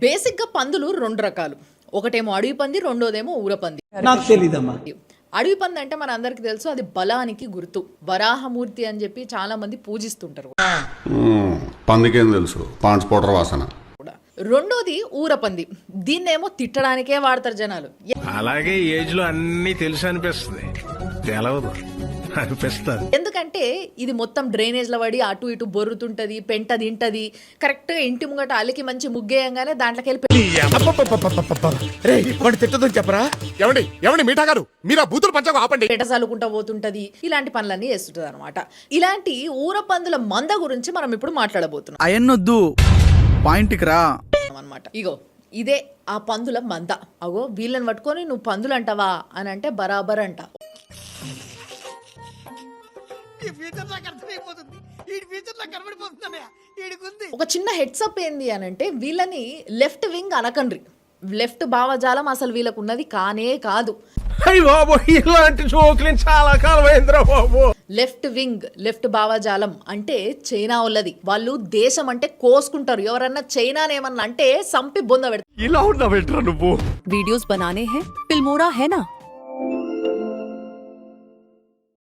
Basic గా పందులు రెండు రకాలు. ఒకటేమో అడవి పంది, రెండోదేమో ఊర పంది. నాకు తెలీదమ్మా. అడవి పంది అంటే మన అందరికి తెలుసు, అది బలానికి గుర్తు. వరాహమూర్తి అని చెప్పి చాలా మంది పూజిస్తుంటారు పందికేం తెలుసు, పాండ్స్ పౌడర్ వాసన. రెండోది ఊర పంది. దీన్నేమో తిట్టడానికే వాడతారు జనాలు. అలాగే ఏజ్ లో అన్ని తెలుసు అనిపిస్తుంది, తెలవదు అనిపిస్తుంది. ఎందుకంటే ఇది మొత్తం డ్రైనేజ్ లో పడి అటు ఇటు బొర్రుతుంటది, పెంట తింటది. కరెక్ట్ గా ఇంటి ముంగట అలికి మంచి ముగ్గేయంగానే దాంట్లోకి వెళ్ళి చెప్పరా ఎవండి మీఠా గారు, మీరు ఆ బూతులు పంచకు ఆపండి. పెంట చల్లుకుంటా పోతుంటది. ఇలాంటి పనులన్నీ చేస్తుంటది అనమాట. ఇలాంటి ఊర పందుల మంద గురించి మనం ఇప్పుడు మాట్లాడబోతున్నాం అయన్నొద్దు, పాయింట్కి రా అనమాట. ఇగో ఇదే ఆ పందుల మంద. అగో వీళ్ళని పట్టుకొని నువ్వు పందులు అంటావా అని అంటే బరాబర్ అంట. ఒక చిన్న హెడ్సప్ ఏంది అని అంటే, వీళ్ళని లెఫ్ట్ వింగ్ అనకండ్రి. లెఫ్ట్ భావజాలం అసలు వీళ్ళకు ఉన్నది కానే కాదు. ఇలాంటి జోకులు చాలా కాలం అయిందిరా బాబు. లెఫ్ట్ వింగ్, లెఫ్ట్ భావజాలం అంటే చైనా వాళ్ళది. వాళ్ళు దేశం అంటే కోసుకుంటారు. ఎవరన్నా చైనానేమన్నా అంటే సంపి బొంద పెడతారు. ఇలా ఉన్నా పెట్టరా నువ్వు. वीडियोस बनाने हैं, फिल्मोरा है ना।